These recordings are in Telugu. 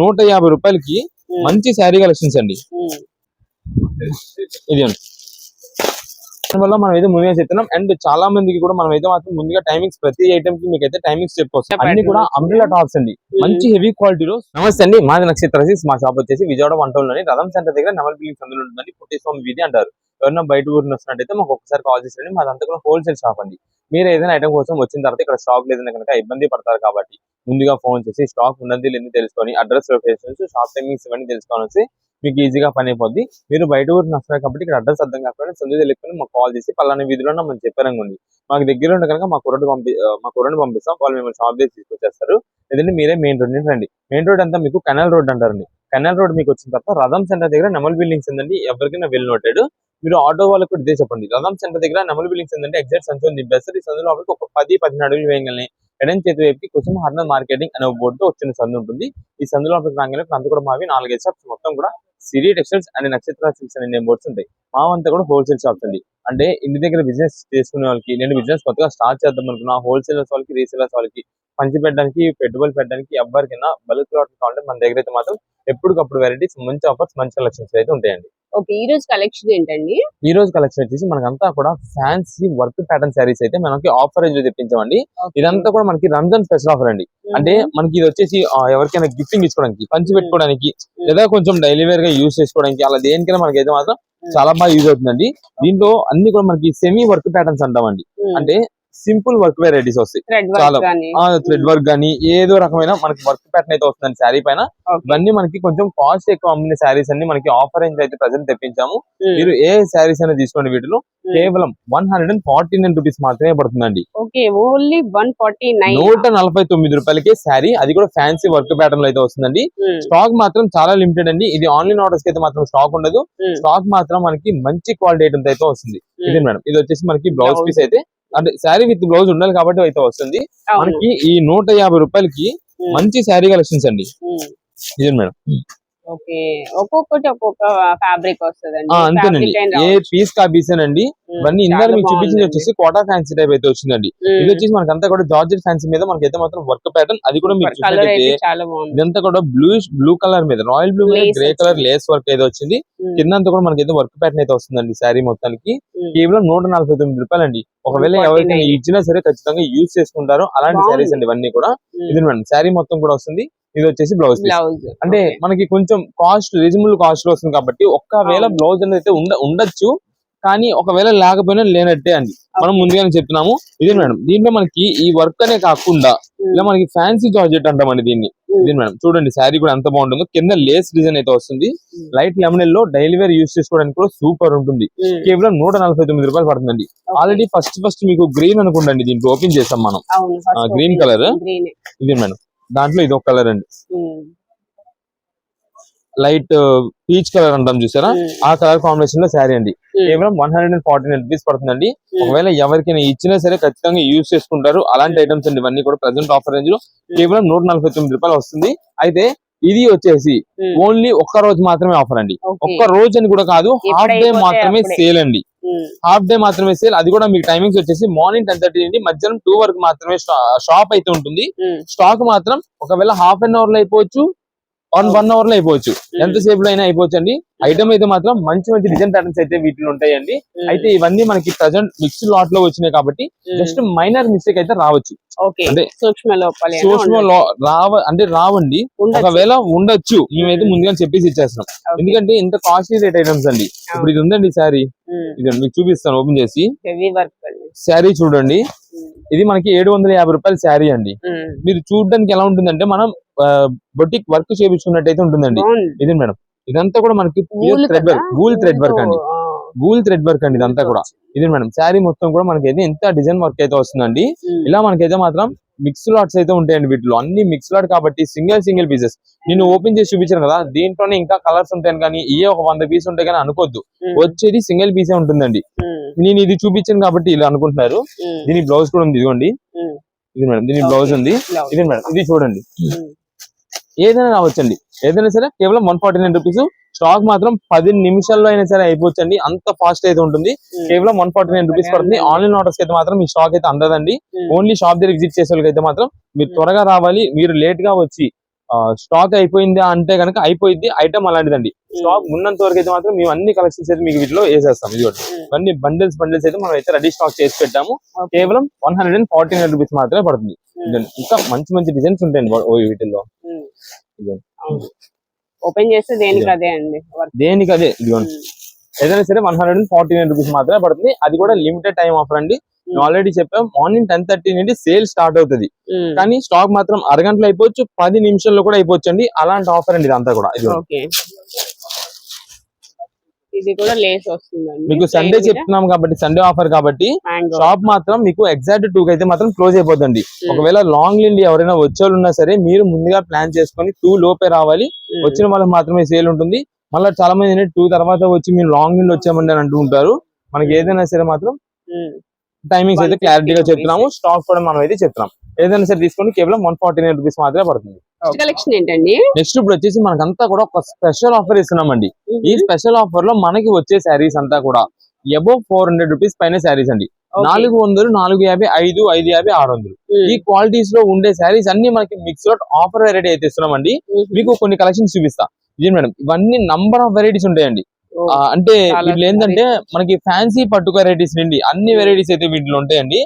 150 రూపాయలకి మంచి శారీ కలెక్షన్స్ అండి. ఇది వల్ల మనం అయితే ముందుగా చెప్తున్నాం. అండ్ చాలా మందికి కూడా మనం అయితే మాత్రం ముందుగా టైమింగ్స్ ప్రతి ఐటమ్ కి మీకు అయితే టైమింగ్స్ చెప్పొస్తాం. అన్ని కూడా అంబ్రెల్లా టాప్స్ అండి, మంచి హెవీ క్వాలిటీలో. నమస్తే అండి, మాది నక్షత్ర సిల్క్స్. మా షాప్ వచ్చేసి విజయవాడ 1 టౌన్ లోని రథం సెంటర్ దగ్గర నెమల్ బిల్డింగ్స్ అందులో ఉంటుందండి. పుట్టేస్వామి వీధి అంటారు. ఎవరైనా బయట ఊరిని వస్తున్నట్టయితే మాకు ఒకసారి కాల్ చేసండి. మాదంతా కూడా హోల్సేల్ షాప్ అండి. మీరు ఏదైనా ఐటమ్ కోసం వచ్చిన తర్వాత ఇక్కడ స్టాక్ లేదని కనుక ఇబ్బంది పడతారు కాబట్టి ముందుగా ఫోన్ చేసి స్టాక్ ఉన్నది లేదని తెలుసుకొని అడ్రస్, లొకేషన్స్, షాప్ టైమింగ్స్ ఇవన్నీ తెలుసుకోవాలి. మీకు ఈజీగా పని అయిపోద్ది. మీరు బయట ఊరికి వస్తున్నారు కాబట్టి ఇక్కడ అడ్రస్ అర్థం కాకపోయినా సొంత తెలియకపోయినా మాకు కాల్ చేసి పలానా వీధిలో మనం చెప్పారనుకోండి, మాకు దగ్గర ఉంటే కనుక మా కుర్రని పంపిస్తాం. వాళ్ళు మిమ్మల్ని షాప్ దగ్గర తీసుకొచ్చేస్తారు. లేదంటే మీరే మెయిన్ రోడ్ నుంచి రండి. మెయిన్ రోడ్ అంతా మీకు కెనాల్ రోడ్ అంటారండి. కెనాల్ రోడ్ మీకు వచ్చిన తర్వాత రథం సెంటర్ దగ్గర నెమల్ బిల్డింగ్స్ ఉందండి. ఎవరికైనా వెళ్ళి నోటాడు. మీరు ఆటో వాళ్ళకి కూడా ఇదే చెప్పండి. రథం సెంటర్ దగ్గర నెమల్ బిల్డింగ్స్ ఉందంటే ఎగ్జాక్ట్ సంచులు నింపేస్తారు. ఈ సందులో ఒక 10-15 అడుగులు వేయగలని ఎడం చేతి వైపుకి కుసుమ హార్నర్ మార్కెటింగ్ అనే బోర్డుతో వచ్చిన సందు ఉంటుంది. ఈ సందులో రాగానే అంతా కూడా మావి 4-5 షాప్స్ మొత్తం కూడా సిరి టెక్స్టైల్స్ అండ్ నక్షత్ర సిల్క్స్ అనే నేమ్ బోర్డ్స్ ఉంటాయి. మావంతా కూడా హోల్సేల్ షాప్స్ అండి. అంటే ఇంటి దగ్గర బిజినెస్ చేసుకునే వాళ్ళకి, నేను బిజినెస్ కొత్తగా స్టార్ట్ చేద్దాం అనుకున్నా హోల్సేలర్స్ వాళ్ళకి, రీసేలర్స్ వాళ్ళకి పంచి పెట్టడానికి, పెట్టుబడులు పెట్టడానికి ఎవరికైనా బల్క్ లాట్ కావాలంటే మన దగ్గర అయితే మాత్రం ఎప్పటికప్పుడు వెరైటీస్, మంచి ఆఫర్స్, మంచి కలెక్షన్స్ అయితే ఉంటాయండి. ఓకే, ఈ రోజు కలెక్షన్ ఏంటండి? ఈ రోజు కలెక్షన్ వచ్చేసి మనకంతా కూడా ఫ్యాన్సీ వర్క్ ప్యాటర్న్ శారీస్ అయితే మనకి ఆఫర్ రేంజ్ తెప్పించామండి. ఇదంతా కూడా మనకి రంజాన్ స్పెషల్ ఆఫర్ అండి. అంటే మనకి ఇది వచ్చేసి ఎవరికైనా గిఫ్టింగ్ ఇచ్చుకోవడానికి, పంచి పెట్టుకోవడానికి, లేదా కొంచెం డైలీ వేర్ గా యూజ్ చేసుకోవడానికి, అలా దేనికైనా మనకి అయితే మాత్రం చాలా బాగా యూజ్ అవుతుందండి. దీంట్లో అన్ని కూడా మనకి సెమీ వర్క్ ప్యాటర్న్స్ అంటామండి. అంటే సింపుల్ వర్క్ వెరైటీస్ వస్తాయి. చాలా థ్రెడ్ వర్క్ గానీ ఏదో రకమైన మనకి వర్క్ ప్యాటర్న్ అయితే వస్తుంది శారీ పైన. ఇవన్నీ మనకి కొంచెం కాస్ట్ ఎక్కువ అమ్మిన శారీస్ అన్ని మనకి ఆఫర్ రేంజ్ అయితే ప్రెసెంట్ తెప్పించాము. మీరు ఏ శారీస్ అయినా తీసుకోండి, వీటిలో కేవలం 149 రూపీస్ మాత్రమే పడుతుందండి. 149 రూపాయలకే శారీ, అది కూడా ఫ్యాన్సీ వర్క్ ప్యాటర్న్ లో అయితే వస్తుందండి. స్టాక్ మాత్రం చాలా లిమిటెడ్ అండి. ఇది ఆన్లైన్ ఆర్డర్స్ అయితే మాత్రం స్టాక్ ఉండదు. స్టాక్ మాత్రం మనకి మంచి క్వాలిటీ ఐటమ్స్ అయితే వస్తుంది. ఇది మేడం, ఇది వచ్చేసి మనకి బ్లౌజ్ పీస్ అయితే, అంటే శారీ విత్ బ్లౌజ్ ఉండాలి కాబట్టి అయితే వస్తుంది. మనకి ఈ 150 రూపాయలకి మంచి శారీ కలెక్షన్స్ అండి. ఇది మేడం, ఓకే, ఒక్కొక్కటి ఒక్కొక్క ఫ్యాబ్రిక్ వస్తుందండి. అంతేనండి, ఏ పీస్ కా పీస్ అండి. ఇవన్నీ ఇందాక మీకు చూపించింది వచ్చేసి కోటా ఫ్యాన్సీ టైప్ అయితే వచ్చిందండి. ఇది వచ్చేసి మనకంతా కూడా జార్జెట్ ఫ్యాన్సీ మీద మనకైతే మాత్రం వర్క్ ప్యాటర్న్. అది కూడా మీకు చూసినట్టయితే ఇదంతా కూడా బ్లూ కలర్ మీద, రాయల్ బ్లూ మీద గ్రే కలర్ లేస్ వర్క్ అయితే వచ్చింది. కిందంతా కూడా మనకైతే వర్క్ ప్యాటర్న్ అయితే వస్తుందండి. శారీ మొత్తానికి కేవలం 149 రూపాయలు అండి. ఒకవేళ ఎవరికైనా ఇచ్చినా సరే ఖచ్చితంగా యూజ్ చేసుకుంటారు అలాంటి శారీస్ అండి ఇవన్నీ కూడా. ఇది మేడం, శారీ మొత్తం కూడా వస్తుంది. ఇది వచ్చేసి బ్లౌజ్ పీస్. అంటే మనకి కొంచెం కాస్ట్ రీజనబుల్ కాస్ట్ లో వస్తుంది కాబట్టి ఒకవేళ బ్లౌజ్ అనేది అయితే ఉండొచ్చు, కానీ ఒకవేళ లేకపోయినా లేనట్టే అండి. మనం ముందుగానే చెప్తున్నాము. ఇది మేడం, దీంట్లో మనకి ఈ వర్క్ అనే కాకుండా ఇలా మనకి ఫ్యాన్సీ జార్జెట్ అంటామండి దీన్ని. ఇది మేడం, చూడండి శారీ కూడా ఎంత బాగుంటుందో. కింద లేస్ డిజైన్ అయితే వస్తుంది. లైట్ లెమన్ లో డైలీ వేర్ యూజ్ చేసుకోవడానికి కూడా సూపర్ ఉంటుంది. కేవలం 149 రూపాయలు పడుతుందండి. ఆల్రెడీ ఫస్ట్ మీకు గ్రీన్ అనుకుంటండి, దీంట్లో ఓపెన్ చేసాం మనం. గ్రీన్ కలర్ ఇది మేడం. దాంట్లో ఇది ఒక కలర్ అండి, లైట్ పీచ్ కలర్ అంటాం చూసారా, ఆ కలర్ కాంబినేషన్ లో శారీ అండి. కేవలం 149 రూపీస్ పడుతుందండి. ఒకవేళ ఎవరికైనా ఇచ్చినా సరే ఖచ్చితంగా యూజ్ చేసుకుంటారు అలాంటి ఐటమ్స్ అండి. ఇవన్నీ కూడా ప్రెసెంట్ ఆఫర్ రేంజ్ లో కేవలం 149 రూపాయలు వస్తుంది. అయితే ఇది వచ్చేసి ఓన్లీ ఒక్క రోజు మాత్రమే ఆఫర్ అండి. ఒక్క రోజు అని కూడా కాదు, హాఫ్ డే మాత్రమే సేల్ అండి. హాఫ్ డే మాత్రమే సేల్. అది కూడా మీకు టైమింగ్స్ వచ్చేసి మార్నింగ్ 10:30 నుండి మధ్యాహ్నం 2 వరకు మాత్రమే షాప్ అయితే ఉంటుంది. స్టాక్ మాత్రం ఒకవేళ హాఫ్ అన్ అవర్ లో అయిపోవచ్చు, 1 అవర్ లో అయిపోవచ్చు, ఎంతసేపు లో అయినా అయిపోవచ్చు అండి. ఐటమ్ అయితే మాత్రం మంచి డిజైన్ ప్యాటర్న్స్ అయితే వీటిలో ఉంటాయండి. అయితే ఇవన్నీ మనకి ప్రజెంట్ మిక్స్డ్ లాట్ లో వచ్చినాయి కాబట్టి జస్ట్ మైనర్ మిస్టేక్ అయితే రావచ్చు. అంటే అంటే రావండి, ఒకవేళ ఉండొచ్చు. మేమైతే ముందుగా చెప్పేసి ఇచ్చేస్తున్నాం, ఎందుకంటే ఇంత కాస్ట్లీ రేట్ ఐటమ్స్ అండి. ఇప్పుడు ఇది ఉందండి శారీ, ఇది మీకు చూపిస్తాను ఓపెన్ చేసి. శారీ చూడండి, ఇది మనకి 750 రూపాయల శారీ అండి. మీరు చూడడానికి ఎలా ఉంటుందంటే మనం బొటిక్ వర్క్ చేయించుకున్నట్టయితే ఉంటుందండి. ఇది మేడం, ఇదంతా కూడా మనకి ప్యూర్ థ్రెడ్ వర్క్, గూల్ థ్రెడ్ వర్క్ అండి. గూల్ థ్రెడ్ వర్క్ అండి ఇదంతా కూడా. ఇది మేడం, శారీ మొత్తం కూడా మనకైతే ఎంత డిజైన్ వర్క్ అయితే వస్తుందండి. ఇలా మనకైతే మాత్రం మిక్స్ లాట్స్ అయితే ఉంటాయండి. వీటిలో అన్ని మిక్స్ లాట్ కాబట్టి సింగిల్ పీసెస్. నేను ఓపెన్ చేసి చూపించాను కదా, దీంట్లోనే ఇంకా కలర్స్ ఉంటాయని కానీ ఏ ఒక 100 పీస్ ఉంటాయి కానీ అనుకోద్దు. వచ్చేది సింగిల్ పీసే ఉంటుందండి. నేను ఇది చూపించాను కాబట్టి ఇలా అనుకుంటున్నారు. దీని బ్లౌజ్ కూడా ఉంది, ఇదిగోండి. ఇది మేడం, దీని బ్లౌజ్ ఉంది. ఇది మేడం, ఇది చూడండి. ఏదైనా రావచ్చండి, ఏదైనా సరే కేవలం 149 రూపీస్. స్టాక్ మాత్రం 10 నిమిషాల్లో అయినా సరే అయిపోవచ్చండి, అంత ఫాస్ట్ అయితే ఉంటుంది. కేవలం 149 రూపీస్ పడుతుంది. ఆన్లైన్ ఆర్డర్స్ అయితే మాత్రం ఈ స్టాక్ అయితే అందదండి. ఓన్లీ షాప్ దగ్గర విజిట్ చేసే వాళ్ళకి అయితే మాత్రం మీరు త్వరగా రావాలి. మీరు లేట్ గా వచ్చి స్టాక్ అయిపోయిందా అంటే కనుక అయిపోయింది, ఐటమ్ అలాంటిదండి. స్టాక్ ఉన్నంత వరకు అయితే మాత్రం మేము అన్ని కలెక్షన్స్ అయితే మీకు వీటిలో వేసేస్తాం. ఇది ఇవన్నీ బండిల్స్ అయితే మనం అయితే రెడీ స్టాక్ చేసి పెట్టాము. కేవలం 149 రూపీస్ మాత్రమే పడుతుంది. ఇంకా మంచి మంచి డిజైన్స్ ఉంటాయండి వీటిల్లో. ఓపెన్ చేస్తే దేనికి అదే అండి, దేనికి అదే. ఇదిగోండి ఏదైనా సరే 149 రూపీస్ మాత్రమే పడుతుంది. అది కూడా లిమిటెడ్ టైం ఆఫర్ అండి. మేము ఆల్రెడీ చెప్పాం, మార్నింగ్ 10:30 నుండి సేల్ స్టార్ట్ అవుతుంది. కానీ స్టాక్ మాత్రం అరగంటలో అయిపోవచ్చు, 10 నిమిషాల్లో కూడా అయిపోవచ్చు అండి. అలాంటి ఆఫర్ అండి ఇదంతా కూడా. ఇది కూడా లేస్ వస్తుందండి. మీకు సండే చెప్తున్నాం కాబట్టి, సండే ఆఫర్ కాబట్టి షాప్ మాత్రం మీకు ఎగ్జాక్ట్ 2 కి అయితే మాత్రం క్లోజ్ అయిపోతుంది. ఒకవేళ లాంగ్ నుండి ఎవరైనా వచ్చేవాళ్ళు ఉన్నా సరే మీరు ముందుగా ప్లాన్ చేసుకొని 2 లోపే రావాలి. వచ్చిన వాళ్ళకి మాత్రమే సేల్ ఉంటుంది. మళ్ళీ చాలా మంది 2 తర్వాత వచ్చి మీరు లాంగ్ నుండి వచ్చామండి అని అంటూ ఉంటారు. మనకి ఏదైనా సరే మాత్రం టైమింగ్స్ అయితే క్లారిటీగా చెప్తున్నాము. స్టాక్ కూడా మనం అయితే చెప్తున్నాం. ఏదైనా సరే తీసుకొని కేవలం 149 రూపీస్ మాత్రమే పడుతుంది. కలెక్షన్ ఏంటండి నెక్స్ట్ ఇప్పుడు వచ్చేసి మనకంతా కూడా ఒక స్పెషల్ ఆఫర్ ఇస్తున్నామండి. ఈ స్పెషల్ ఆఫర్ లో మనకి వచ్చే శారీస్ అంతా కూడా అబౌవ్ 400 రూపీస్ పైన శారీస్ అండి. 400, 450, 5, 550, 600 ఈ క్వాలిటీస్ లో ఉండే శారీస్ అన్ని మనకి మిక్స్డ్ ఆఫర్ వెరైటీ అయితే ఇస్తున్నామండి. మీకు కొన్ని కలెక్షన్స్ చూపిస్తా. ఇది మేడం, ఇవన్నీ నంబర్ ఆఫ్ వెరైటీస్ ఉంటాయండి. అంటే వీటిలో ఏంటంటే మనకి ఫ్యాన్సీ పట్టు వెరైటీస్ నుండి అన్ని వెరైటీస్ అయితే వీటిలో ఉంటాయండి.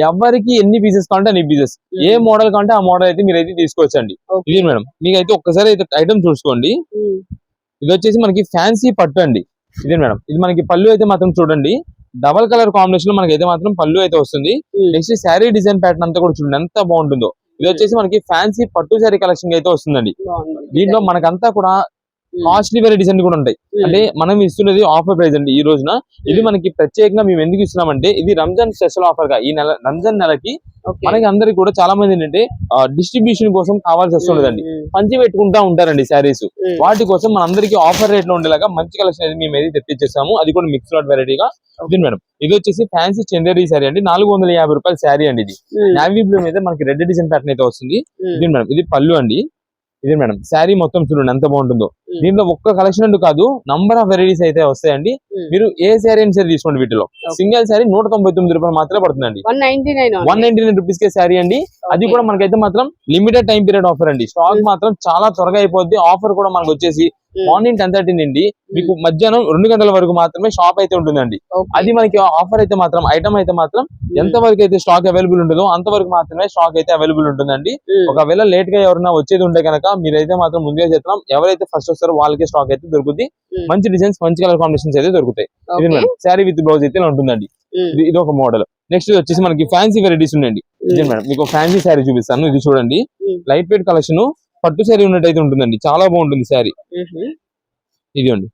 ఎవరికి ఎన్ని పీసెస్ కావాలంటే అన్ని పీసెస్, ఏ మోడల్ కావాలంటే ఆ మోడల్ అయితే మీరు అయితే తీసుకోవచ్చండి. ఇది మేడం, మీకు అయితే ఒక్కసారి అయితే ఐటమ్ చూసుకోండి. ఇది వచ్చేసి మనకి ఫ్యాన్సీ పట్టు అండి. ఇదే మేడం, ఇది మనకి పళ్ళు అయితే మాత్రం చూడండి, డబల్ కలర్ కాంబినేషన్ లో మనకి అయితే మాత్రం పళ్ళు అయితే వస్తుంది. నెక్స్ట్ శారీ డిజైన్ ప్యాటర్న్ అంతా కూడా చూడండి ఎంత బాగుంటుందో. ఇది వచ్చేసి మనకి ఫ్యాన్సీ పట్టు శారీ కలెక్షన్ అయితే వస్తుందండి. దీంట్లో మనకంతా కూడా కాస్ట్లీ వెరైటీస్ అన్ని కూడా ఉంటాయి. అంటే మనం ఇస్తున్నది ఆఫర్ ప్రైస్ అండి ఈ రోజున. ఇది మనకి ప్రత్యేకంగా మేము ఎందుకు ఇస్తున్నామంటే, ఇది రంజాన్ స్పెషల్ ఆఫర్ గా ఈ నెల రంజాన్ నెలకి మనకి అందరికి కూడా చాలా మంది ఏంటంటే డిస్ట్రిబ్యూషన్ కోసం కావాల్సి వస్తుండదండి. పంచి పెట్టుకుంటా ఉంటారండి శారీస్. వాటి కోసం మన అందరికి ఆఫర్ రేట్ లో ఉండేలాగా మంచి కలెక్షన్ అయితే మేము అయితే తెప్పించేసాము. అది కూడా మిక్స్ లాట్ వెరైటీగా. ఇది మేడం, ఇది వచ్చేసి ఫ్యాన్సీ చందేరి శారీ అండి. 450 రూపాయల శారీ అండి. ఇది నావీ బ్లూ మీద మనకి రెడ్ డిజైన్ ప్యాటర్న్ అయితే వస్తుంది. ఇది మేడం, ఇది పళ్ళు అండి. ఇది మేడం, శారీ మొత్తం చూడండి ఎంత బాగుంటుందో. దీంట్లో ఒక్క కలెక్షన్ అంటూ కాదు, నంబర్ ఆఫ్ వెరైటీస్ అయితే వస్తాయండి. మీరు ఏ శారీ అయినా సరే తీసుకోండి. వీటిలో సింగిల్ శారీ 199 రూపాయలు మాత్రమే పడుతుందండి. 199 రూపీస్ కే శారీ అండి. అది కూడా మనకైతే మాత్రం లిమిటెడ్ టైం పీరియడ్ ఆఫర్ అండి. స్టాక్ మాత్రం చాలా త్వరగా అయిపోద్ది. ఆఫర్ కూడా మనకు వచ్చేసి మార్నింగ్ 10:30 నుండి మీకు మధ్యాహ్నం 2 గంటల వరకు మాత్రమే షాప్ అయితే ఉంటుందండి. అది మనకి ఆఫర్ అయితే మాత్రం ఐటమ్ అయితే మాత్రం ఎంత వరకు అయితే స్టాక్ అవైలబుల్ ఉంటుందో అంతవరకు మాత్రమే స్టాక్ అయితే అవైలబుల్ ఉంటుందండి. ఒకవేళ లేట్ గా ఎవరైనా వచ్చేది ఉంటే కనుక మీరైతే మాత్రం ముందుగా చెప్తున్నాం, ఎవరైతే ఫస్ట్ వస్తారో వాళ్ళకే స్టాక్ అయితే దొరుకుతుంది. మంచి డిజైన్స్, మంచి కలర్ కాంబినేషన్స్ అయితే దొరుకుతాయి. ఇది మేడం, శారీ విత్ బ్లౌజ్ అయితే ఉంటుందండి. ఇది ఒక మోడల్. నెక్స్ట్ వచ్చేసి మనకి ఫ్యాన్సీ వెరైటీస్ ఉన్నాయండి. ఇది మేడం, మీకు ఫ్యాన్సీ శారీ చూపిస్తాను. ఇది చూడండి, లైట్ వెయిట్ కలెక్షన్ పట్టు శారీ ఉన్నట్టయితే ఉంటుందండి. చాలా బాగుంటుంది శారీ. ఇది అండి,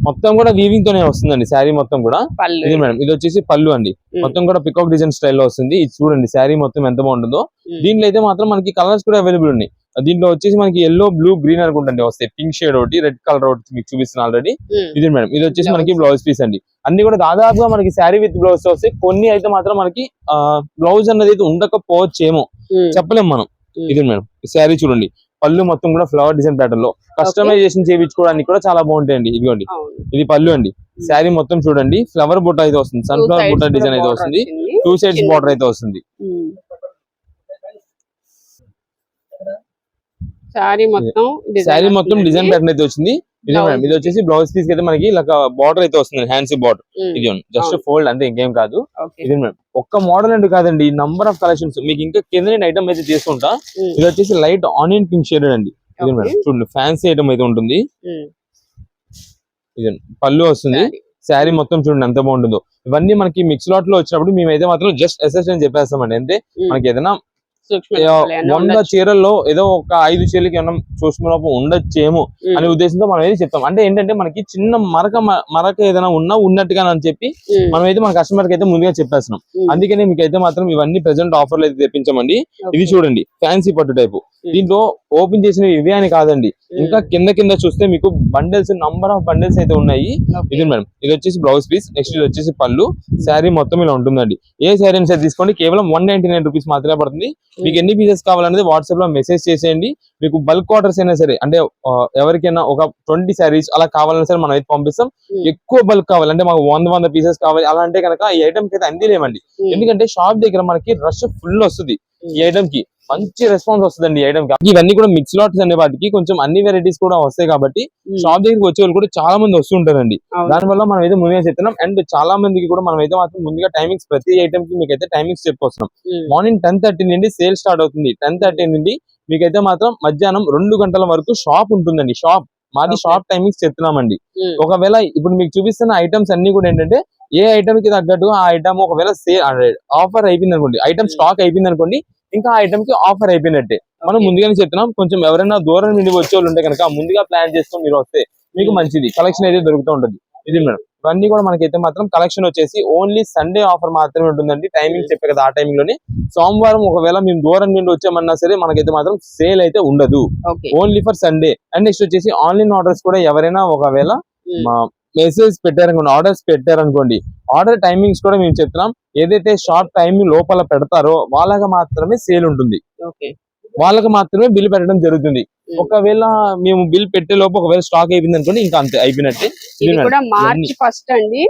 మొత్తం కూడా వీవింగ్ తోనే వస్తుందండి శారీ మొత్తం కూడా. ఇది మేడం, ఇది వచ్చేసి పళ్ళు అండి. మొత్తం కూడా పికాక్ డిజైన్ స్టైల్లో వస్తుంది. ఇది చూడండి శారీ మొత్తం ఎంత బాగుంటుందో. దీంట్లో అయితే మాత్రం మనకి కలర్స్ కూడా అవైలబుల్ ఉన్నాయి. దీంట్లో వచ్చేసి మనకి ఎల్లో, బ్లూ, గ్రీన్ అనుకుంటండి వస్తాయి. పింక్ షేడ్ ఒకటి, రెడ్ కలర్ ఒకటి మీకు చూపిస్తున్నా ఆల్రెడీ. ఇది మేడం, ఇది వచ్చేసి మనకి బ్లౌజ్ పీస్ అండి. అన్ని కూడా దాదాపుగా మనకి శారీ విత్ బ్లౌజ్ వస్తాయి. కొన్ని అయితే మాత్రం మనకి బ్లౌజ్ అన్నది అయితే ఉండకపోవచ్చేమో, చెప్పలేం మనం. ఇది మేడం, శారీ చూడండి, పళ్ళు మొత్తం కూడా ఫ్లవర్ డిజైన్ ప్యాటర్న్ లో కస్టమైజేషన్ చేయించుకోవడానికి కూడా చాలా బాగుంటాయండి. ఇదిగోండి, ఇది పళ్ళు అండి. శారీ మొత్తం చూడండి, ఫ్లవర్ బుట్ట అయితే వస్తుంది, సన్ఫ్లవర్ బుట్ట డిజైన్ అయితే వస్తుంది, 2 సైడ్స్ బార్డర్ అయితే వస్తుంది. శారీ మొత్తం డిజైన్ ప్యాటర్న్ అయితే వచ్చింది. ఇది మేడం, ఇది వచ్చేసి బ్లౌజ్ పీస్ అయితే మనకి ఇలా బార్డర్ అయితే వస్తుంది, హ్యాండ్స్ బార్డర్. ఇది జస్ట్ ఫోల్డ్ అంతే, ఇంకేం కాదు. ఇది మేడం, ఒక్క మోడల్ అంటూ కాదండి, నంబర్ ఆఫ్ కలెక్షన్స్. మీకు ఇంకా కింద నేను ఐటమ్ అయితే తీసుకుంటా. ఇది వచ్చేసి లైట్ ఆనియన్ పింక్ షేడ్ అండి. ఇది మేడం చూడండి, ఫ్యాన్సీ ఐటమ్ అయితే ఉంటుంది. ఇది పళ్ళు వస్తుంది, శారీ మొత్తం చూడండి ఎంత బాగుంటుందో. ఇవన్నీ మనకి మిక్స్ లాట్ లో వచ్చినప్పుడు మేమైతే మాత్రం జస్ట్ ఎస్ఎస్ అని చెప్పేస్తామండి. అంటే మనకి ఏదైనా 100 చీరల్లో ఏదో ఒక 5 చీరలకి ఏమన్నా చూసుకున్నప్పుడు ఉండొచ్చేమో అనే ఉద్దేశంతో మనం అయితే చెప్తాం. అంటే ఏంటంటే మనకి చిన్న మరక ఏదైనా ఉన్నట్టుగా అని చెప్పి మనం అయితే మన కస్టమర్ కి అయితే ముందుగా చెప్పేస్తున్నాం. అందుకనే మీకు అయితే మాత్రం ఇవన్నీ ప్రెసెంట్ ఆఫర్లు అయితే తెప్పించామండి. ఇది చూడండి, ఫ్యాన్సీ పట్టు టైపు. దీంట్లో ఓపెన్ చేసిన ఇవే అని కాదండి, ఇంకా కింద చూస్తే మీకు బండిల్స్, నంబర్ ఆఫ్ బండిల్స్ అయితే ఉన్నాయి. ఇది మేడం, ఇది వచ్చేసి బ్లౌజ్ పీస్. నెక్స్ట్ ఇది వచ్చేసి పళ్ళు. శారీ మొత్తం ఇలా ఉంటుందండి. ఏ శారీ అయినా సరే తీసుకోండి, కేవలం 199 రూపీస్ మాత్రమే పడుతుంది. మీకు ఎన్ని పీసెస్ కావాలనేది వాట్సాప్ లో మెసేజ్ చేసేయండి. మీకు బల్క్ ఆర్డర్స్ అయినా సరే, అంటే ఎవరికైనా ఒక 20 శారీస్ అలా కావాలన్నా సరే మనం అయితే పంపిస్తాం. ఎక్కువ బల్క్ కావాలంటే మాకు 100 పీసెస్ కావాలి అలా అంటే కనుక ఈ ఐటమ్ కి అయితే అందిలేమండి. ఎందుకంటే షాప్ దగ్గర మనకి రష్ ఫుల్ వస్తుంది ఈ ఐటమ్ కి. మంచి రెస్పాన్స్ వస్తుందండి ఈ ఐటమ్ కి. ఇవన్నీ కూడా మిక్స్ లాట్స్ అనే వాటికి కొంచెం అన్ని వెరైటీస్ కూడా వస్తాయి కాబట్టి షాప్ దగ్గరికి వచ్చే వాళ్ళు కూడా చాలా మంది వస్తుంటారండి. దానివల్ల మనం అయితే ముందుగా చెప్తున్నాం. అండ్ చాలా మందికి కూడా మనం అయితే మాత్రం ముందుగా టైమింగ్స్ ప్రతి ఐటమ్ కి మీకైతే టైమింగ్స్ చెప్పుకొస్తున్నాం. మార్నింగ్ 10:30 నుండి సేల్ స్టార్ట్ అవుతుంది. 10:30 నుండి మీకైతే మాత్రం మధ్యాహ్నం 2 గంటల వరకు షాప్ ఉంటుందండి. మాది షాప్ టైమింగ్స్ చెప్తున్నామండి. ఒకవేళ ఇప్పుడు మీకు చూపిస్తున్న ఐటమ్స్ అన్ని కూడా ఏంటంటే ఏ ఐటమ్ కి తగ్గట్టు ఆ ఐటమ్ ఒకవేళ ఆఫర్ అయిపోయింది అనుకోండి, ఐటమ్ స్టాక్ అయిపోయింది అనుకోండి, ఇంకా ఆ ఐటమ్ కి ఆఫర్ అయిపోయినట్టే. మనం ముందుగానే చెప్తున్నాం. కొంచెం ఎవరైనా దూరం నుండి వచ్చే వాళ్ళు ఉంటే కనుక ముందుగా ప్లాన్ చేసుకొని మీరు వస్తే మీకు మంచిది కలెక్షన్ అయితే దొరుకుతూ ఉంటుంది. ఇది మేడం ఇవన్నీ కూడా మనకైతే మాత్రం కలెక్షన్ వచ్చేసి ఓన్లీ సండే ఆఫర్ మాత్రమే ఉంటుందండి. టైమింగ్ చెప్పే కదా ఆ టైమింగ్ లోనే. సోమవారం ఒకవేళ మేము దూరం నుండి వచ్చామన్నా సరే మనకైతే మాత్రం సేల్ అయితే ఉండదు. Only for Sunday. And next వచ్చేసి ఆన్లైన్ ఆర్డర్స్ కూడా ఎవరైనా ఒకవేళ మెసేజ్ పెట్టారనుకోండి, ఆర్డర్స్ పెట్టారనుకోండి, ఆర్డర్ టైమింగ్స్ కూడా మేము చెప్తున్నాం. ఏదైతే షార్ట్ టైమింగ్ లోపల పెడతారో వాళ్ళకి మాత్రమే సేల్ ఉంటుంది. వాళ్ళకి మాత్రమే బిల్ పెట్టడం జరుగుతుంది. ఒకవేళ మేము బిల్ పెట్టే లోపు ఒకవేళ స్టాక్ అయిపోయింది అనుకోండి, ఇంకా అంతే అయిపోయినట్టే. మార్చ్ 1 అండి,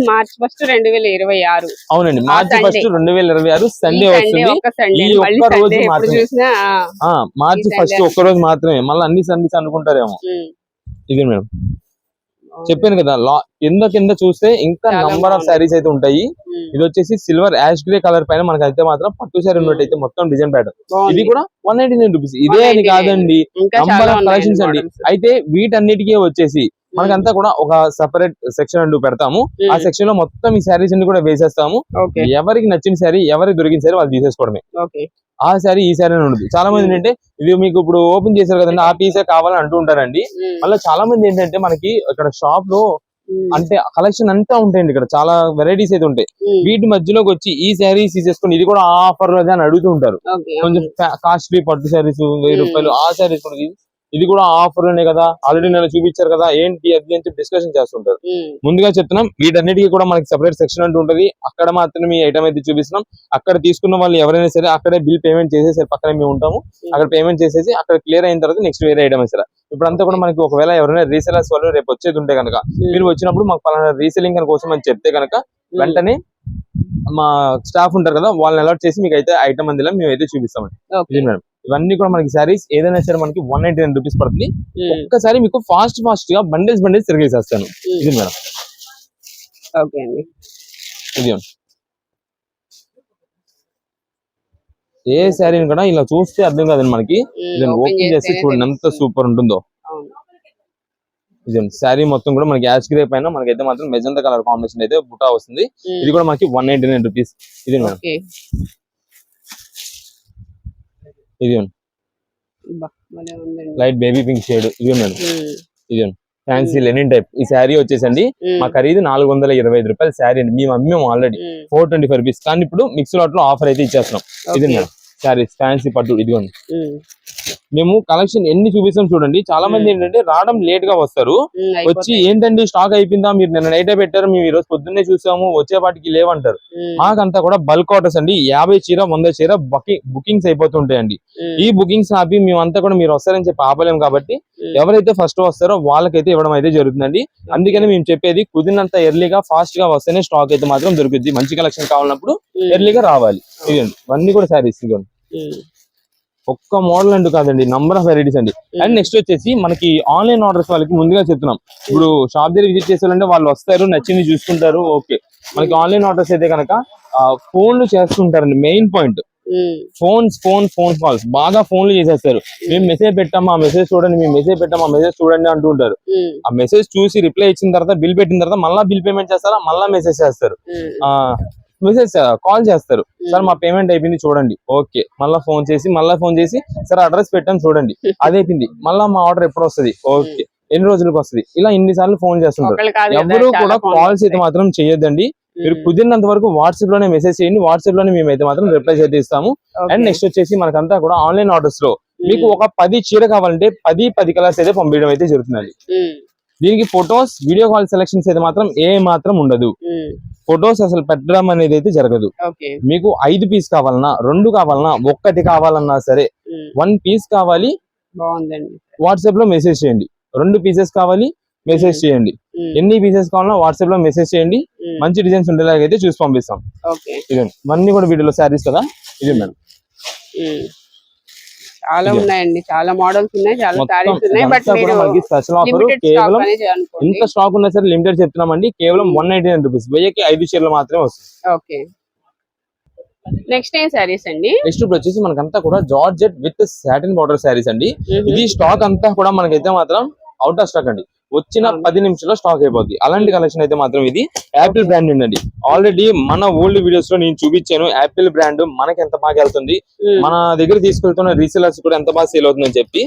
మార్చ్ 1, 2026. అవునండి, మార్చ్ 1, 2026 సండే వస్తుంది. ఈ ఒక్క రోజు మాత్రమే, మార్చి 1 ఒక్క రోజు మాత్రమే. మళ్ళీ అన్ని సండేస్ అనుకుంటారేమో. ఇది మేడం చెప్పాను కదా, కింద చూస్తే ఇంకా నంబర్ ఆఫ్ శారీస్ అయితే ఉంటాయి. ఇది వచ్చేసి సిల్వర్ యాష్ గ్రే కలర్ పైన మనకి అయితే మాత్రం పట్టు శారీ ఉన్నట్టు అయితే మొత్తం డిజైన్ ప్యాటర్న్. ఇది కూడా 199 రూపీస్. ఇదే అని కాదండి, నంబర్ ఆఫ్ కలెక్షన్స్ అండి. అయితే వీటన్నిటికీ వచ్చేసి మనకంతా కూడా ఒక సెపరేట్ సెక్షన్ అంటూ పెడతాము. ఆ సెక్షన్ లో మొత్తం ఈ శారీస్ అన్ని కూడా వేసేస్తాము. ఎవరికి నచ్చిన శారీ, ఎవరికి దొరికిన శారీ వాళ్ళు తీసేసుకోవడమే. ఆ శారీ ఈ శారీ అని ఉండదు. చాలా మంది ఏంటంటే ఇది మీకు ఇప్పుడు ఓపెన్ చేశారు కదండి, ఆ పీసే కావాలని అంటూ ఉంటారండి. మళ్ళీ చాలా మంది ఏంటంటే మనకి ఇక్కడ షాప్ లో అంటే కలెక్షన్ అంతా ఉంటాయండి. ఇక్కడ చాలా వెరైటీస్ అయితే ఉంటాయి. వీటి మధ్యలోకి వచ్చి ఈ శారీస్ తీసేసుకుని ఇది కూడా ఆఫర్ లో అని అడుగుతూ ఉంటారు. కొంచెం కాస్ట్లీ పట్టు శారీస్ 1000 రూపాయలు ఆ శారీస్ కూడా ఇది కూడా ఆఫర్ లోనే కదా, ఆల్రెడీ నేను చూపించారు కదా, ఏంటి అది అని చెప్పి డిస్కషన్ చేస్తుంటారు. ముందుగా చెప్తున్నాం, వీటన్నిటికీ కూడా మనకి సెపరేట్ సెక్షన్ అంటూ ఉంటది. అక్కడ మాత్రం ఈ ఐటమ్ అయితే చూపిస్తున్నాం. అక్కడ తీసుకున్న వాళ్ళు ఎవరైనా సరే అక్కడే బిల్ పేమెంట్ చేసేసి పక్కనే మేము ఉంటాము. అక్కడ పేమెంట్ చేసేసి అక్కడ క్లియర్ అయిన తర్వాత నెక్స్ట్ వేరే ఐటమ్ ఇస్తారా. ఇప్పుడంతా కూడా మనకి ఒకవేళ ఎవరైనా రీసెలర్స్ వాళ్ళు రేపు వచ్చేది ఉంటే కనుక మీరు వచ్చినప్పుడు మాకు పలానా రీసెలింగ్ కోసం అని చెప్తే కనుక వెంటనే మా స్టాఫ్ ఉంటారు కదా, వాళ్ళని అలర్ట్ చేసి మీకు అయితే ఐటమ్ అందులో మేము అయితే చూపిస్తామండి. ఇది మేడం ఇవన్నీ కూడా మనకి శారీస్ ఏదైనా సరే మనకి 199 రూపీస్ పడుతుంది. ఒక్కసారి మీకు ఫాస్ట్ గా బండిల్స్ తిరిగేసేస్తాను. ఇది మేడం ఇది ఏ శారీని కూడా ఇలా చూస్తే అర్థం కాదండి మనకి. ఓపెన్ చేస్తే చూడండి ఎంత సూపర్ ఉంటుందో. ఇది శారీ మొత్తం కూడా మనకి యాష్ గ్రే పైన మనకైతే మాత్రం మెజంతా కలర్ కాంబినేషన్ అయితే బుటా వస్తుంది. ఇది కూడా మనకి 199 రూపీస్. ఇది మేడం ఇది లైట్ బేబీ పింక్ షేడ్. ఇది మేడం ఇది ఫ్యాన్సీ లెనిన్ టైప్. ఈ శారీ వచ్చేసండి మా ఖరీదు 425 రూపాయలు శారీ అండి. మేము అమ్మేము ఆల్రెడీ 425 రూపీస్. కానీ ఇప్పుడు మిక్స్ లాట్ లో ఆఫర్ అయితే ఇచ్చేస్తున్నాం. ఇది మేడం శారీస్ ఫ్యాన్సీ పట్టు. ఇదిగోండి మేము కలెక్షన్ ఎన్ని చూపిస్తాం చూడండి. చాలా మంది ఏంటంటే రావడం లేట్ గా వస్తారు. వచ్చి ఏంటండి స్టాక్ అయిపోయిందా, మీరు నిన్న నైట్ పెట్టారు, మేము ఈ రోజు పొద్దున్నే చూసాము, వచ్చేపాటికి లేవంటారు. మాకంతా కూడా బల్క్ ఆర్డర్స్ అండి. 50 చీర 100 చీర బుకింగ్స్ అయిపోతుంటాయండి. ఈ బుకింగ్స్ ఆపి మేమంతా కూడా మీరు వస్తారని చెప్పి ఆపలేము కాబట్టి ఎవరైతే ఫస్ట్ వస్తారో వాళ్ళకైతే ఇవ్వడం అయితే జరుగుతుందండి. అందుకని మేము చెప్పేది కుదిరినంత ఎర్లీగా ఫాస్ట్ గా వస్తేనే స్టాక్ అయితే మాత్రం దొరుకుద్ది. మంచి కలెక్షన్ కావాలన్నప్పుడు ఎర్లీగా రావాలి. ఇదండి ఇవన్నీ కూడా శారీస్. ఇవ్వండి ఒక్క మోడల్ అంటూ కాదండి, నంబర్ ఆఫ్ వెరైటీస్ అండి. అండ్ నెక్స్ట్ వచ్చేసి మనకి ఆన్లైన్ ఆర్డర్స్ వాళ్ళకి ముందుగా చెప్తున్నాం. ఇప్పుడు షాప్ దగ్గర విజిట్ చేసేవాళ్ళంటే వాళ్ళు వస్తారు, నచ్చింది చూసుకుంటారు. ఓకే, మనకి ఆన్లైన్ ఆర్డర్స్ అయితే కనుక ఫోన్లు చేస్తుంటారండి. మెయిన్ పాయింట్ ఫోన్ కాల్స్ బాగా ఫోన్లు చేసేస్తారు. మేము మెసేజ్ పెట్టామా, ఆ మెసేజ్ చూడండి, మేము మెసేజ్ పెట్టామా, ఆ మెసేజ్ చూడండి అంటూ ఉంటారు. ఆ మెసేజ్ చూసి రిప్లై ఇచ్చిన తర్వాత బిల్ పెట్టిన తర్వాత మళ్ళీ బిల్ పేమెంట్ చేస్తారా, మళ్ళీ మెసేజ్ చేస్తారు, మెసేజ్ కాల్ చేస్తారు. సార్ మా పేమెంట్ అయిపోయింది చూడండి. ఓకే, మళ్ళీ ఫోన్ చేసి సార్ అడ్రస్ పెట్టాం చూడండి, అదైపోయింది, మళ్ళీ మా ఆర్డర్ ఎప్పుడు వస్తుంది, ఓకే ఎన్ని రోజులకు వస్తుంది, ఇలా ఇన్నిసార్లు ఫోన్ చేస్తుంటారు. ఎవరు కూడా కాల్స్ అయితే మాత్రం చేయొద్దండి. మీరు కుదిరినంత వరకు వాట్సాప్ లోనే మెసేజ్ చేయండి. వాట్సాప్ లోనే మేమైతే మాత్రం రిప్లై అయితే ఇస్తాము. అండ్ నెక్స్ట్ వచ్చేసి మనకంతా కూడా ఆన్లైన్ ఆర్డర్స్ లో మీకు ఒక 10 చీర కావాలంటే 10 కలర్స్ అయితే పంపించడం అయితే జరుగుతుందండి. దీనికి ఫొటోస్ వీడియో కాల్ సెలెక్షన్స్ అయితే మాత్రం ఏ మాత్రం ఉండదు. ఫొటోస్ అసలు పెట్టడం అనేది అయితే జరగదు. మీకు 5 పీస్ కావాలన్నా, 2 కావాలన్నా, 1 కావాలన్నా సరే 1 పీస్ కావాలి, వాట్సాప్ లో మెసేజ్ చేయండి. 2 పీసెస్ కావాలి, మెసేజ్ చేయండి. ఎన్ని పీసెస్ కావాలన్నా వాట్సాప్ లో మెసేజ్ చేయండి. మంచి డిజైన్స్ ఉండేలాగైతే చూసి పంపిస్తాం. ఇదండి ఇవన్నీ కూడా వీడియోలో శారీస్ కదా. ఇది మేడం చాలా ఇది. ఉన్నాయండి, చాలా మోడల్స్ ఉన్నాయి, చాలా మొత్తం సారీస్ ఉన్నాయి. బట్ ఇదంతా కూడా మీరు మనకి స్పెషల్ ఆఫర్. లిమిటెడ్ స్టాక్ కేవలం అనేది అనుకోండి. ఎంత స్టాక్ ఉన్నా సరే లిమిటెడ్ చెప్తున్నామండి. కేవలం 199 రూపీస్, 1000కి 5 చీరలు మాత్రమే వస్తుంది. ఓకే, నెక్స్ట్ ఏం సారీస్ అండి? నెక్స్ట్ ఇప్పుడు వచ్చేసి మనకంతా కూడా georgette with satin border saris అండి. ఇది స్టాక్ అంతా కూడా మనకైతే మాత్రం అవుట్ ఆఫ్ స్టాక్ అండి. వచ్చిన 10 నిమిషాల్లో స్టాక్ అయిపోద్ది. అలాంటి కలెక్షన్ అయితే మాత్రం ఇది యాపిల్ బ్రాండ్ అండి. ఆల్రెడీ మన ఓల్డ్ వీడియోస్ లో నేను చూపించాను యాపిల్ బ్రాండ్ మనకి ఎంత బాగా వెళ్తుంది, మన దగ్గర తీసుకెళ్తున్న రీసెలర్స్ కూడా ఎంత బాగా సేల్ అవుతుందని చెప్పి.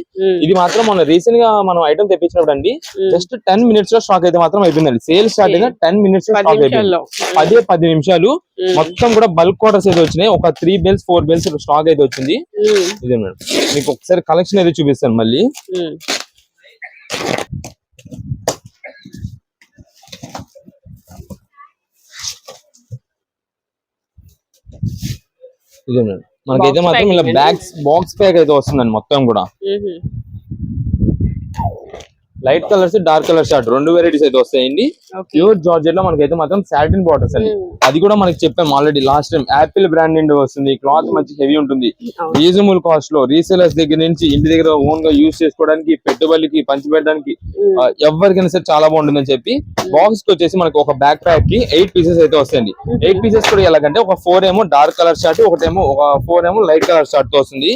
ఇది మాత్రం మన రీసెంట్ గా మనం ఐటమ్ తెప్పించినప్పుడు అండి జస్ట్ 10 మినిట్స్ లో స్టాక్ అయితే మాత్రం అయిపోయిందండి. సేల్ స్టార్ట్ అయిన 10 మినిట్స్ లో స్టాక్ అయిపోయింది. 10 నిమిషాలు మొత్తం కూడా బల్క్ ఆర్డర్స్ అయితే వచ్చినాయి. ఒక 3 బేల్స్ 4 బేల్స్ స్టాక్ అయితే వచ్చింది. ఇదే మేడం, మీకు ఒకసారి కలెక్షన్ అయితే చూపిస్తాను మళ్ళీ. ఇదే మేడం, మనకైతే మాత్రం ఇలా బాక్స్ ప్యాక్ అయితే వస్తుందండి మొత్తం కూడా. Light colours dark colour short 2 varieties అయితే వస్తాయండి. ప్యూర్ జార్జెట్ లో మనకైతే మాత్రం సాటిన్ బార్డర్స్ అండి. అది కూడా మనకి చెప్పాం already last time. Apple brand నుండి వస్తుంది, క్లాత్ మంచి హెవీ ఉంటుంది, రీజనబుల్ కాస్ట్ లో రీసేలర్స్ దగ్గర నుంచి ఇంటి దగ్గర ఓన్ గా యూజ్ చేసుకోవడానికి, పెట్టుబడికి పంచిపెట్టడానికి ఎవరికైనా సరే చాలా బాగుంటుందని చెప్పి బాక్స్ కి వచ్చేసి మనకి ఒక బ్యాక్ ప్యాక్ కి 8 పీసెస్ అయితే వస్తాయండి. 8 పీసెస్ కూడా ఎలాగంటే ఒక 4 ఏమో డార్క్ కలర్ షార్ట్, ఒక 4 ఏమో లైట్ కలర్ షార్ట్ తో వస్తుంది.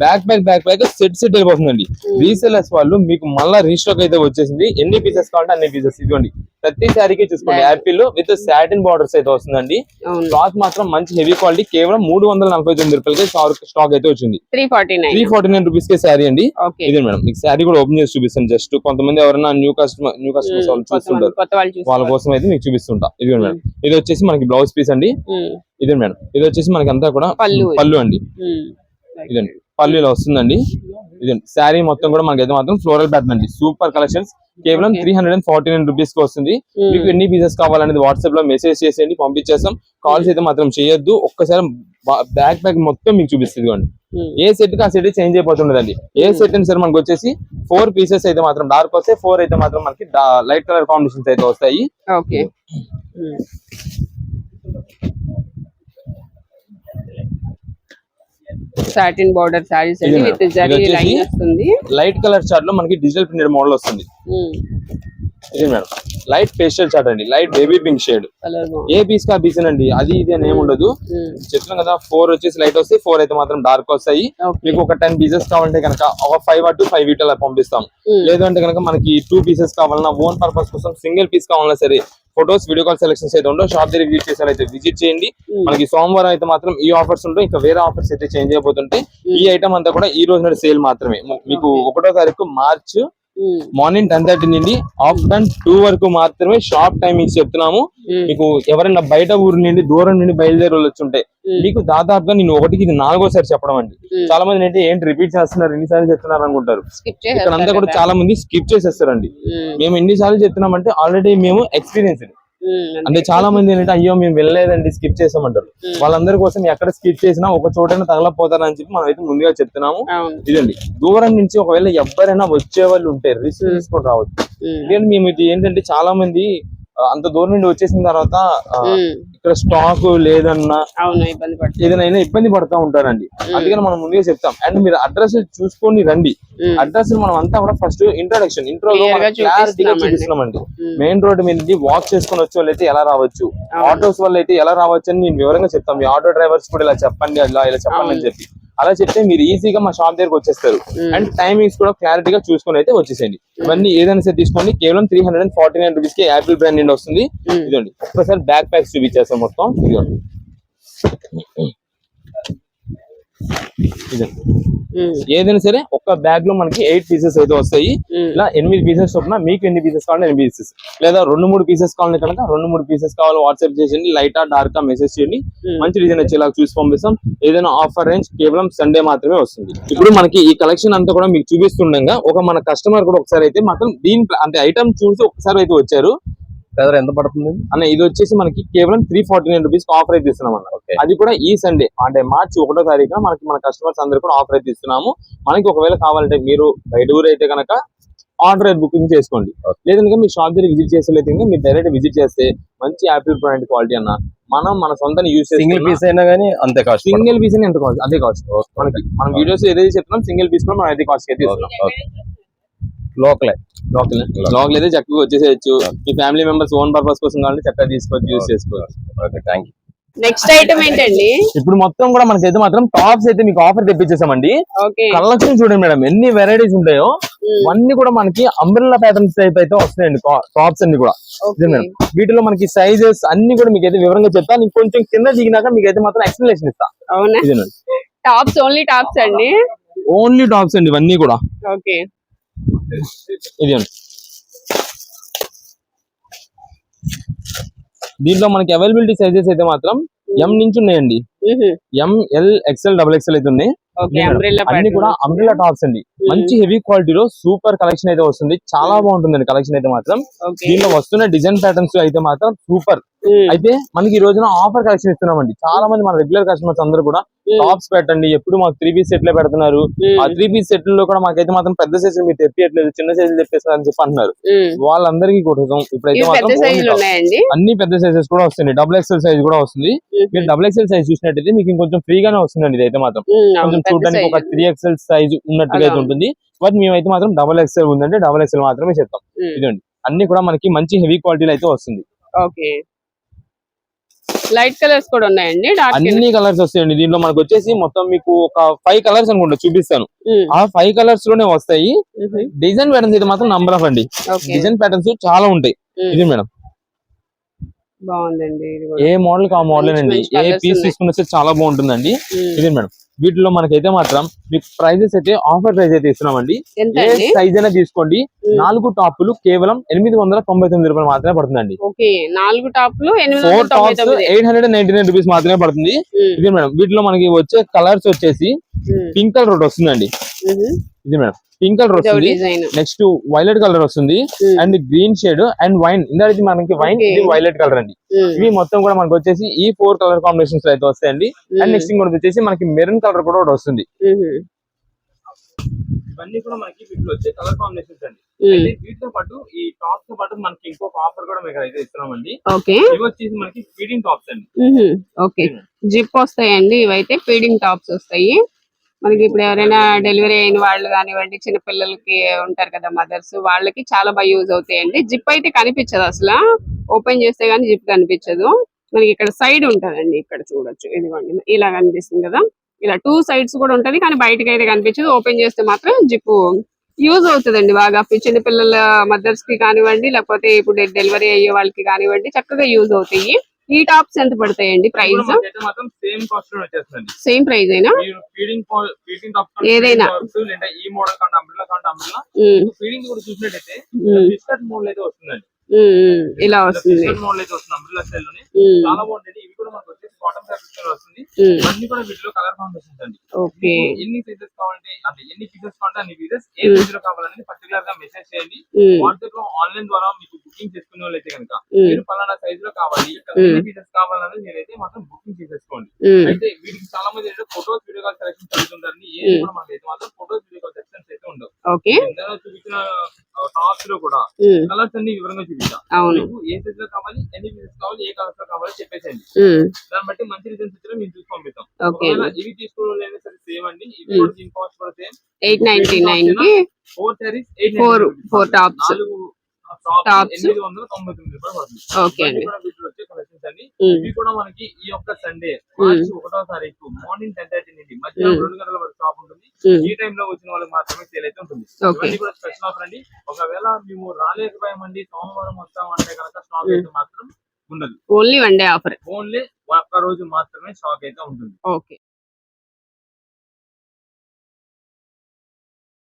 బ్యాక్ ప్యాక్ సెట్ వెళ్ళిపోతుందండి. రీసేలర్స్ వాళ్ళు మీకు మళ్ళీ రీస్టాక్ అయితే వచ్చేసింది. ఎన్ని పీసెస్ కావాలంటే అన్ని పీసెస్ ఇవ్వండి. ప్రతి శారీకి చూసుకోండి యాపిల్ విత్ సాటిన్ బార్డర్స్ అయితే వస్తుందండి. క్లాత్ మాత్రం మంచి హెవీ క్వాలిటీ. కేవలం 349 రూపాయలకి స్టాక్ అయితే వచ్చింది. 349 రూపీస్ కి శారీ అండి. ఇదే మేడం, మీకు శారీ కూడా ఓపెన్ చేసి చూపిస్తాను. జస్ట్ కొంతమంది ఎవరైనా న్యూ కస్టమర్స్ చూస్తుంటారు, వాళ్ళ కోసం అయితే మీకు చూపిస్తుంటా. ఇదే మేడం, ఇది వచ్చేసి మనకి బ్లౌజ్ పీస్ అండి. ఇదే మేడం, ఇది వచ్చేసి మనకి అంతా కూడా పళ్ళు అండి. ఇదండి పళ్ళు ఇలా వస్తుందండి. ఇదండి శారీ మొత్తం కూడా మనకైతే మాత్రం ఫ్లోరల్ ప్యాటర్న్ అండి. Super collections. కేవలం 349 రూపీస్ కి వస్తుంది. మీకు ఎన్ని పీసెస్ కావాలనేది వాట్సాప్ లో మెసేజ్ చేసేయండి, పంపించేస్తాం. కాల్స్ అయితే మాత్రం చేయొద్దు. ఒక్కసారి బ్యాక్ ప్యాక్ మొత్తం మీకు చూపిస్తుంది. ఏ సెట్ కి ఆ సెట్ చేంజ్ అయిపోతుండదండి. ఏ సెట్ అని సరే మనకు వచ్చేసి 4 పీసెస్ అయితే మాత్రం డార్క్ వస్తాయి, 4 అయితే మాత్రం మనకి లైట్ కలర్ కాంబినేషన్స్ అయితే వస్తాయి. సాటిన్ బార్డర్ సారీస్ అండి విత్ జరీ లైన్ వస్తుంది. లైట్ కలర్ చార్ట్ లో మనకి డిజిటల్ ప్రింటెడ్ మోడల్ వస్తుంది. ఇది మేడం లైట్ పేస్టల్ చార్ట్ అండి, లైట్ బేబీ పింక్ షేడ్. ఏ పీస్ కా పీస్ అండి, అది ఇది అని ఏమి ఉండదు. చెప్తున్నాం కదా 4 వచ్చేసి లైట్ వస్తాయి, 4 అయితే మాత్రం డార్క్ వస్తాయి. మీకు ఒక 10 పీసెస్ కావాలంటే కనుక ఒక 5 to 5 వీటిలో పంపిస్తాం. లేదంటే కనుక మనకి 2 పీసెస్ కావాలన్నా, ఓన్ పర్పస్ కోసం సింగిల్ పీస్ కావాలన్నా సరే ఫొటోస్ వీడియో కాల్ సెలెక్షన్స్ అయితే ఉండవు. షాప్ దగ్గర విజిట్ చేసారైతే విజిట్ చేయండి. మనకి సోమవారం అయితే మాత్రం ఈ ఆఫర్స్ ఉంటాయి, ఇంకా వేరే ఆఫర్స్ అయితే చేంజ్ అయిపోతుంటాయి. ఈ ఐటమ్ అంతా కూడా ఈ రోజు నాడు సేల్ మాత్రమే. మీకు 1వ తారీఖు మార్చ్ మార్నింగ్ 10:30 నుండి ఆఫ్టర్నూన్ 2 వరకు మాత్రమే షాప్ టైమింగ్స్ చెప్తున్నాము. మీకు ఎవరైనా బయట ఊరు నుండి దూరం నుండి బయలుదేరి వచ్చుంటే మీకు దాదాపుగా నేను 1కి ఇది 4వసారి చెప్పడం అండి. చాలా మంది ఏంటి రిపీట్ చేస్తున్నారు, ఎన్నిసార్లు చెప్తున్నారు అనుకుంటారు. ఇక్కడ అంతా కూడా చాలా మంది స్కిప్ చేసేస్తారండి. మేము ఎన్నిసార్లు చెప్తున్నామంటే ఆల్రెడీ మేము ఎక్స్పీరియన్స్ అంటే చాలా మంది ఏంటంటే అయ్యో మేము వెళ్ళలేదండి స్కిప్ చేసామంటారు. వాళ్ళందరి కోసం ఎక్కడ స్కిప్ చేసినా ఒక చోటైనా తగలపోతారని చెప్పి మనం అయితే ముందుగా చెప్తున్నాము. ఇదండి దూరం నుంచి ఒకవేళ ఎవరైనా వచ్చే వాళ్ళు ఉంటే రిసీవ్ తీసుకొని రావచ్చు. ఎందుకంటే మేము ఇది ఏంటంటే చాలా మంది అంత దూరం నుండి వచ్చేసిన తర్వాత ఇక్కడ స్టాక్ లేదన్నా ఏదైనా ఇబ్బంది పడుతూ ఉంటారండి. అందుకని మనం ముందుగా చెప్తాం. అండ్ మీరు అడ్రస్ చూసుకొని రండి. అడ్రస్ మనం అంతా కూడా ఫస్ట్ ఇంట్రోలో క్లారిటీగా చూపిస్తున్నామండి. మెయిన్ రోడ్ మీద వాక్ చేసుకుని వచ్చే వాళ్ళు అయితే ఎలా రావచ్చు, ఆటోస్ వల్ల అయితే ఎలా రావచ్చు అని నేను వివరంగా చెప్తాం. మీ ఆటో డ్రైవర్స్ కూడా ఇలా చెప్పండి, ఇలా చెప్పండి అని చెప్పి అలా చెప్తే మీరు ఈజీగా మా షాప్ దగ్గరకు వచ్చేస్తారు. అండ్ టైమింగ్స్ కూడా క్లారిటీగా చూసుకొని అయితే వచ్చేసేయండి. ఇవన్నీ ఏదైనా సరే తీసుకోండి. కేవలం 349 రూపీస్ కి యాపిల్ బ్రాండ్ నుండి వస్తుంది. ఇదండి ఒక్కసారి బ్యాక్ ప్యాక్స్ చూపించేస్తాం మొత్తం. ఇదండి ఏదైనా సరే ఒక బ్యాగ్ లో మనకి 8 పీసెస్ అయితే వస్తాయి. ఇలా 8 పీసెస్ చొప్పున మీకు ఎన్ని పీసెస్ కావాలంటే 8 పీసెస్, లేదా 2-3 పీసెస్ కావాలంటే కనుక 2-3 పీసెస్ కావాలి వాట్సాప్ చేయండి. లైటా డార్క్ మెసేజ్ చేయండి, మంచి డిజైన్ వచ్చేలాగా చూసి పంపిస్తాం. ఏదైనా ఆఫర్ రేంజ్ కేవలం సండే మాత్రమే వస్తుంది. ఇప్పుడు మనకి ఈ కలెక్షన్ అంతా కూడా మీకు చూపిస్తుండగా ఒక మన కస్టమర్ కూడా ఒకసారి అయితే మాత్రం అంటే ఐటమ్ చూసి ఒకసారి అయితే వచ్చారు. ఎంత పడుతుంది అన్న, ఇది వచ్చేసి మనకి కేవలం 349 రూపీస్ ఆఫర్ అయితే ఇస్తున్నాం అన్న. అది కూడా ఈ సండే అంటే మార్చి 1వ తారీఖున మనకి మన కస్టమర్స్ అందరు కూడా ఆఫర్ అయితే ఇస్తున్నాము. మనకి ఒకవేళ కావాలంటే మీరు బయట ఊరు అయితే కనుక ఆర్డర్ బుకింగ్ చేసుకోండి. లేదంటే మీ షాప్ దగ్గర విజిట్ చేసేలేదు మీరు డైరెక్ట్ విజిట్ చేస్తే మంచి యాపిల్ బ్రాండ్ క్వాలిటీ అన్న మన సొంత యూస్ సింగిల్ పీస్ అయినా కానీ అంతే కాస్ట్. సింగిల్ పీస్ ఎంత కాస్ట్ అదే కాస్ట్ మనకి. మనం వీడియోస్ ఏదైతే చెప్తున్నాం సింగిల్ పీస్ కూడా మనం అదే కాస్ట్ అయితే ఇస్తున్నాం. లోకలే లోకల్ అయితే చక్కగా వచ్చేసేయచ్చు. మీ ఫ్యామిలీ మెంబర్స్ ఓన్ పర్పస్ కోసం కావాలంటే చక్కగా తీసుకోవచ్చు, యూస్ చేసుకోవచ్చు. Okay, thank you. Next item ఏంటండి? ఇప్పుడు మొత్తం కూడా మనకైతే మాత్రం టాప్స్ అయితే మీకు ఆఫర్ తెప్పించేసామండి. ఓకే, కలెక్షన్ చూడండి మేడం ఎన్ని వెరైటీస్ ఉంటాయో. అన్ని కూడా మనకి అంబ్రెల్లా ప్యాటర్న్స్ టైప్ అయితే వస్తున్నాయండి టాప్స్ అన్ని కూడా. ఇదే మేడం వీటిలో మనకి సైజెస్ అన్ని కూడా మీకు అయితే వివరంగా చెప్తా. నీకు కొంచెం కింద దిగినాక మీకు అయితే మాత్రం ఎక్స్ప్లెనేషన్ ఇస్తా. అవునా? ఇదేనండి టాప్స్, ఓన్లీ టాప్స్ అండి. ఓన్లీ టాప్స్ అండి ఇవన్నీ కూడా. ఓకే, ఇదేనండి దీంట్లో మనకి అవైలబిలిటీ సైజెస్ అయితే మాత్రం ఎం నుంచి ఉన్నాయండి. ఎం, ఎల్, ఎక్స్ఎల్, డబుల్ ఎక్స్ఎల్ అయితే ఉన్నాయి. ఓకే, అంబ్రెల్లా అన్ని కూడా అంబ్రెల్లా టాప్స్ అండి. మంచి హెవీ క్వాలిటీలో సూపర్ కలెక్షన్ అయితే వస్తుంది. చాలా బాగుంటుందండి కలెక్షన్ అయితే మాత్రం. దీంట్లో వస్తున్న డిజైన్ ప్యాటర్న్స్ అయితే మాత్రం సూపర్. అయితే మనకి ఈ రోజున ఆఫర్ కలెక్షన్ ఇస్తున్నామండి. చాలా మంది మన రెగ్యులర్ కస్టమర్స్ అందరూ కూడా టాప్స్ పెట్టండి, ఎప్పుడు మాకు 3 పీస్ సెట్లే పెడుతున్నారు. ఆ 3 పీస్ సెట్ లో కూడా మాకైతే మాత్రం పెద్ద సైజులు మీరు తెప్పియట్లేదు, చిన్న సైజులు తెప్పేస్తున్నారు అని చెప్పి అంటున్నారు. వాళ్ళందరికీ కోసం ఇప్పుడైతే మాత్రం అన్ని పెద్ద సైజెస్ కూడా వస్తున్నాయి. డబుల్ ఎక్స్ఎల్ సైజ్ కూడా వస్తుంది. మీరు డబుల్ ఎక్స్ఎల్ సైజ్ చూసినట్టయితే మీకు ఇంకొంచెం ఫ్రీగానే వస్తుందండి. ఇది అయితే మాత్రం కొంచెం చూడడానికి ఒక 3XL సైజ్ ఉన్నట్టుగా అయితే ఉంటుంది. బట్ మేమైతే మాత్రం డబుల్ ఎక్స్ఎల్ ఉందంటే డబుల్ ఎక్స్ఎల్ మాత్రమే చెప్తాం. ఇదండి అన్ని కూడా మనకి మంచి హెవీ క్వాలిటీలో అయితే వస్తుంది. ఓకే, లైట్ కలర్స్ కూడా ఉన్నాయండి. అన్ని కలర్స్ వస్తాయండి. దీంట్లో మనకు వచ్చేసి మొత్తం మీకు ఒక 5 కలర్స్ అనుకుంటా చూపిస్తాను. ఆ 5 కలర్స్ లోనే వస్తాయి. డిజైన్ ప్యాటర్న్స్ అయితే మాత్రం నంబర్ ఆఫ్ అండి. డిజైన్ ప్యాటర్న్స్ చాలా ఉంటాయి. ఇది మేడం బాగుందండి. ఏ మోడల్ కా మోడల్ అండి. ఏ పీస్ తీసుకుని వస్తే చాలా బాగుంటుందండి. ఇది మేడం వీటిలో మనకైతే మాత్రం మీకు ప్రైజెస్ అయితే ఆఫర్ ప్రైస్ అయితే ఇస్తున్నామండి. ఏ సైజ్ అయినా తీసుకోండి. 4 టాప్లు కేవలం 899 రూపాయలు మాత్రమే పడుతుందండి. 4 టాప్లు 4 టాప్స్ 899 రూపీస్ మాత్రమే పడుతుంది. ఇది మేడం వీటిలో మనకి వచ్చే కలర్స్ వచ్చేసి పింక్ కలర్ ఒకటి వస్తుందండి. ఇది మేడం పింక్ కలర్ వస్తుంది. నెక్స్ట్ వైలెట్ కలర్ వస్తుంది and green shade and wine. ఇందాక మనకి వైన్, ఇది వైలెట్ కలర్ అండి. ఇవి మొత్తం కూడా మనకి వచ్చేసి ఈ 4 కలర్ కాంబినేషన్స్ అయితే వస్తాయండి. అండ్ నెక్స్ట్ ఇంకోటి వచ్చేసి మనకి మెరూన్ కలర్ కూడా ఒకటి వస్తుంది. ఇవన్నీ కూడా మనకి వీటిలో వచ్చే కలర్ కాంబినేషన్స్ అండి. వీటితో పాటు ఈ టాప్స్ తో పాటు మనకి ఇంకొక ఆఫర్ కూడా మీకు అయితే ఇస్తున్నామండి. ఇవి వచ్చేసి మనకి ఫీడింగ్ టాప్స్ అండి. ఓకే, జిప్ వస్తాయండి. ఇవైతే ఫీడింగ్ టాప్స్ వస్తాయి మనకి. ఇప్పుడు ఎవరైనా డెలివరీ అయిన వాళ్ళు కానివ్వండి, చిన్న పిల్లలకి ఉంటారు కదా మదర్స్, వాళ్ళకి చాలా బాగా యూజ్ అవుతాయండి. జిప్ అయితే కనిపించదు అసలు, ఓపెన్ చేస్తే గానీ జిప్ కనిపించదు మనకి. ఇక్కడ సైడ్ ఉంటదండి, ఇక్కడ చూడొచ్చు. ఇదిగోండి ఇలా కనిపిస్తుంది కదా, ఇలా 2 సైడ్స్ కూడా ఉంటది కానీ బయటకి అయితే కనిపించదు. ఓపెన్ చేస్తే మాత్రం జిప్ యూజ్ అవుతుందండి బాగా. చిన్న పిల్లల మదర్స్ కి కానివ్వండి, లేకపోతే ఇప్పుడు డెలివరీ అయ్యే వాళ్ళకి కానివ్వండి చక్కగా యూజ్ అవుతాయి. ఈ టాప్స్ ఎంత పడతాయండి ప్రైస్? సేమ్ ప్రైస్ అయినా ఏదైనా ఈ మోడల్ కంటే అంబ్రెల్లా కంటే అంబ్రెల్లా ఫీడింగ్ కూడా చూసినట్టయితే బిస్కెట్ మోడల్ అయితే వస్తుందండి. ఇలా వస్తుంది మోడల్ అయితే వస్తుంది అంబ్రెల్లా స్టైల్ లోనే. చాలా బాగుంటుంది. ఇవి కూడా మనకు వచ్చేసి కాటన్ ఫ్యాబ్రిక్ లో వస్తుంది. అన్ని కూడా వీటిలో కలర్ కాంబినేషన్స్ అండి. ఓకే, ఎన్ని సైజెస్ కావాలంటే అంటే ఎన్ని పీసెస్ కావాలంటే అన్ని పీసెస్ ఏ సైజ్ లో కావాలని పర్టికులర్ గా మెసేజ్ చేయండి. వాట్సాప్ లో ఆన్లైన్ ద్వారా మీకు బుకింగ్ చేసుకునే వాళ్ళు అయితే కనుక మీరు పలానా సైజ్ లో కావాలి, ఎన్ని పీసెస్ కావాలని మీరైతే మాత్రం బుకింగ్ చేసేసుకోండి. అయితే వీటికి చాలా మంది ఫోటోస్ వీడియో కాల్ సెలెక్షన్స్ అడుగుతుంటారని. ఏది కూడా మనకి అయితే మాత్రం ఫోటోస్ వీడియో కాల్ సెలెక్షన్స్ అయితే ఉండవు. చూపించిన టాప్స్ లో కూడా కలర్స్ అన్ని వివరంగా చూపించాం. ఏ సైజ్ లో కావాలి, ఎన్ని పీసెస్ కావాలి, ఏ కలర్స్ లో కావాలి చెప్పేసేయండి. దాన్ని బట్టి మంచి రిజల్ట్స్ ఇచ్చిన మేము చూసి పంపిస్తాం. ఇవి తీసుకోవడం సరే సేమ్ అండి. ఇవి కూడా దీని కాస్ట్ కూడా సేమ్ 899 కి 4 సారీస్ 4 టాప్స్ 899 రూపాయలు పడుతుంది. ఓకే అండి. వీటిలో వచ్చే కలెక్షన్స్ అండి. ఇవి కూడా మనకి ఈ యొక్క సండే మార్చి 1వ తారీఖు మార్నింగ్ 10:30 నుండి మధ్యాహ్నం 2 గంటల వరకు షాప్ ఉంటుంది. ఈ టైం లో వచ్చిన వాళ్ళకి మాత్రమే సేల్ అయితే ఉంటుంది. ఇవన్నీ కూడా స్పెషల్ ఆఫర్ అండి. ఒకవేళ మేము రాలేకపోయామండి సోమవారం వస్తాం అంటే కనుక స్టాక్ అయితే మాత్రం ఉండదు. ఓన్లీ 1 డే ఆఫర్, ఓన్లీ ఒక్క రోజు మాత్రమే స్టాక్ అయితే ఉంటుంది. ఓకే.